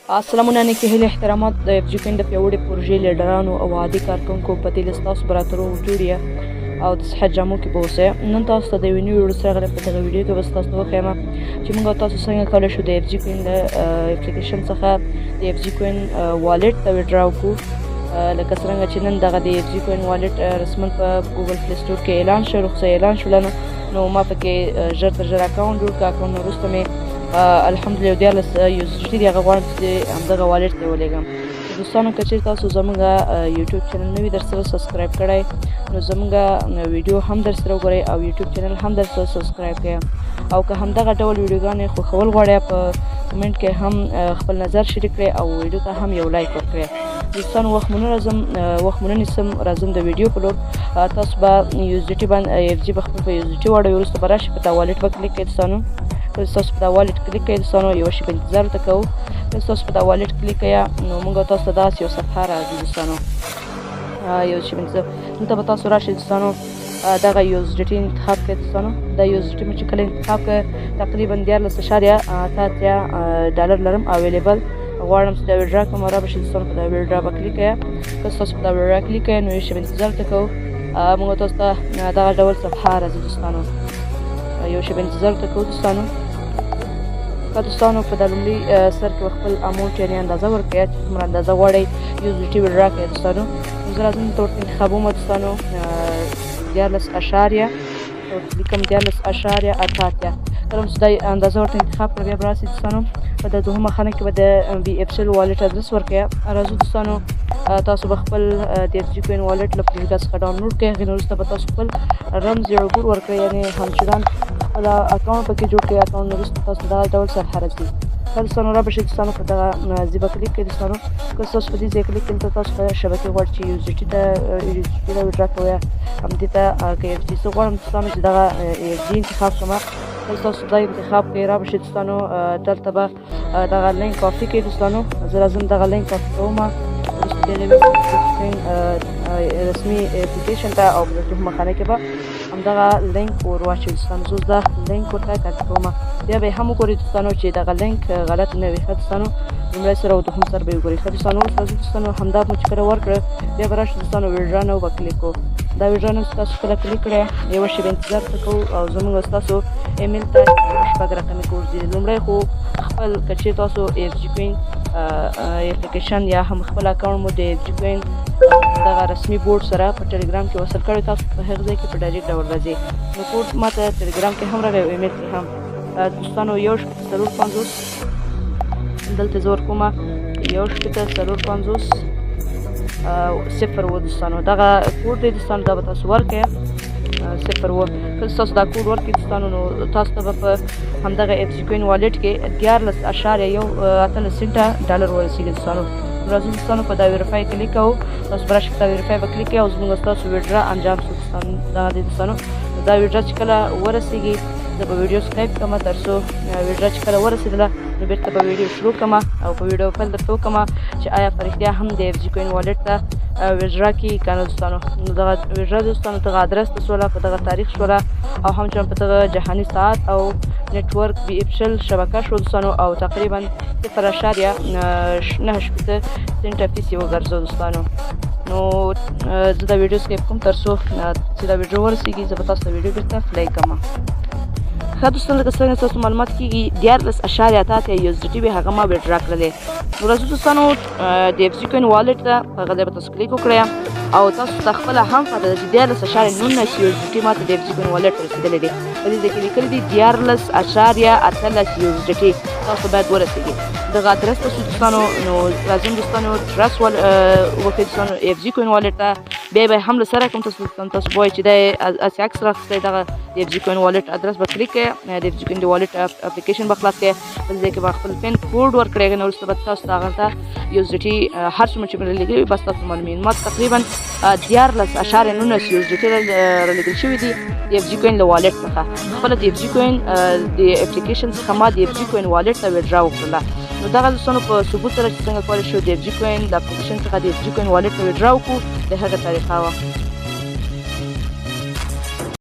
سلامونه نیکې هیلې احترامات د اف جي کوین د پیاوړې پروژې لیډرانو او عادي کارکونکو په دې لست تاسو به راته روغ جوړ یې او د صحت جامو کې به اوسئ. نن تاسو ته د یوې نوې ویډیو سره راغلی. په دغه ویډیو کې به زه تاسو ته وښیم چې موږ او تاسو څنګه کولی شو د اف جي کوین له اپلیکیشن څخه د اف جي کوین والټ ته ویډرا وکړو. لکه څرنګه چې نن دغه د اف جي کوین والټ رسما په ګوګل پلی سټور کې اعلان شو، رخصه اعلان شوله نو ما پکې ژر تر ژره اکاونټ جوړ کړ. اکاونټ نه وروسته مې الحمدلله 14 USDT دی هغه غواړم چې همدغه والټ ته ولېږم. دوستانو که چېرې تاسو زموږ یوټیوب چینل نه وي در سره سبسکرایب کړی نو زموږ ویډیو هم در سره وګورئ او یوټیوب چینل هم در سره سبسکرایب کړئ. او که همدغه ډول ویډیوګانې خوښول غواړئ په کمنټ کې هم خپل نظر شریک کړئ او ویډیو ته هم یو لایک ورکړئ. دوستانو وخت مو نه نیسم، راځم د ویډیو په لور. تاسو به USDT باندې اف جي به خپل په USDT واړوئ، وروسته به راشئ په دا والټ به کلیک کړئ. دوستانو تاسو په دا والټ کلیک کړئ. دوستانو یوه شېبه انتظار ورته کوو. تاسو په دا والټ کلیک کړئ نو موږ تاسو ته داسې یو صفحه راځي. دوستانو یو شېبه انتظار، دلته به تاسو راشئ. دوستانو دغه USDT انتخاب کړئ. دوستانو دا USDT مې چې کله انتخاب کړ تقریبا 14.83 لرم اویلیبل، غواړم چې دا ویډرا کړم. را به شي دوستانو په دا ویډرا به کلیک کړئ. که تاسو په دا ویډرا کلیک کړئ نو یو شېبه انتظار ورته کوو. موږ تاسو ته دغه ډول صفحه راځي. دوستانو یو شېبه انتظار ورته کوو. دوستانو په دا لومړي سر کې خپل اماونټ یعنې اندازه ورکړئ چې څومره اندازه غواړئ USDT ویډرا کړئ. دوستانو زه راځم دلته ورته انتخابوم. دوستانو 14.8 لیکم 14.8 کله چې دا اندازه ورته انتخاب کړئ بیا به راسئ. دوستانو په د دوهمه خانه کې به د VFCL والټ ادرس ورکړئ. راځو دوستانو تاسو به خپل د اف جي کوین والټ له پلیګا څخه ډاونلوډ کړئ. هغې نه وروسته به تاسو خپل رمز یا عبور ورکړئ، یعنې همچنان خپل اکاونټ پکې جوړ کړئ. اکاونټ نه وروسته تاسو دغه ډول صفحه راځي. کله دوستانو را به شئ دوستانو په دغه ځای به کلیک کړئ. دوستانو که تاسو په دې ځای کلیک کړئ ته تاسو په شبکې غواړئ چې USDT ته ویډرا کوئ همدې ته که اف جي زه غواړم دوستانو چې دغه اف جي انتخاب کړم. کله تاسو دا انتخاب کړئ را به شئ دوستانو دلته به دغه لینک کاپي کړئ. دوستانو زه راځم دغه لینک کاپي کوم رسمي اپلیکیشن ته او په دوهمه خانه کې به همدغه لینک ور واچوئ. دوستانو زه دا لینک ورته کاپي کوم، بیا به یې هم وګورئ دوستانو چې دغه لینک غلط نه وي. ښه دوستانو لومړی سر او دوهم سر به یې وګورئ. ښه دوستانو اوس راځو دوستانو همدا مو چې کله ورکړه بیا به راشو دوستانو ویډرا نو به کلیک کوو. دا ویډرا نو تاسو کله کلیک کړئ یوه شېبه انتظار ته کوو او زموږ ستاسو ایمیل ته شپږ رقمي کوډ ځي. لومړی خو خپل که چېرې تاسو اف جي کوین اپلیکیشن یا هم خپل اکاونټ مو د اف جي کوین دغه رسمي بورډ سره په ټلګرام کې وصل کړی، تاسو په هغه ځای کې په ډایرکټ ډول راځئ. نو کوډ ما ته ټلګرام کې هم راغی او ایمیل کې هم. دوستانو 1.450 دلته زه ورکوم 1.450 0 دوستانو دغه کوډ دی. دوستانو دا به تاسو ورکړئ 0. کله تاسو دا کوډ ورکړئ دوستانو نو تاسو ته به په همدغه اف جي کوین والټ کې 14.18 سنټه ډالر ورسېږي. دوستانو راځو دوستانو په دا ویریفای کلیک کوو. تاسو به راشئ په دا ویریفای به کلیک کوئ او زموږ ستاسو ویډرا انجام شو. دوستانو دغه دی. دوستانو دا ویډرا چې کله ورسېږي زه به ویډیو سکایپ کړم تر څو ویډرا چې کله ورسېدله نو بېرته به ویډیو شروع کړم او په ویډیو پیل درته وکړم چې آیا په رښتیا هم د اف جي کوین والټ ته ویډرا کړي که نه. دوستانو نو دغه ویډرا دوستانو دغه ادرس ته شوله، په دغه تاریخ شوله او همچنان په دغه جهاني ساعت او نیټورک VFCL شبکه شو. دوستانو او تقریبا 0.98 سنټه فیس یې وګرځو. دوستانو نو زه دا ویډیو سکیپ کوم تر څو چې دا ویډیو ورسېږي زه به تاسو ته ویډیو بېرته پلی کړم. ښه دوستانو لکه څرنګه ستاسو معلومات کېږي 14.8 USDT به هغه ما ویډرا کړلې. نو راځو دوستانو د اف جي کوین والټ ته په هغه ځای به تاسو کلیک وکړئ او تاسو ته خپله هم پته ده چې 14.19 USDT ما ته د اف جي کوین والټ ته رسېدلی دی. په دې ځای کې لیکلي دي 14.18 USDT تاسو باید ورسېږي. دغه ادرس ته شو دوستانو نو راځم دوستانو ټرس وکړئ دوستانو اف جي کوین والټ ته. بیا به هم له سره کوم تاسو به وایئ چې دا یې هسې عکس راخیستی دغه د اف جي کوین والټ ادرس به کلیک کړئ. د اف جي کوین د والټ اپلیکیشن به خلاص کړئ. په دې ځای کې به خپل پین کوډ ورکړئ. هغې نه وروسته به تاسو ته هغه ته USDT هر څومره چې مې رالیږلي وي بس تاسو معلومېږي. ما تقریبا 14.19 USDT رالیږل شوي دي د اف جي کوین له والټ څخه. خپله د اف جي کوین د اپلیکیشن څخه ما د اف جي کوین والټ ته ویډرا وکړله. نو دغه دوستانو په ثبوت سره چې څنګه کولی شو د اف جي کوین د اپلیکیشن څخه د اف جي کوین والټ ته ویډرا وکړو د هغه طریقه وه.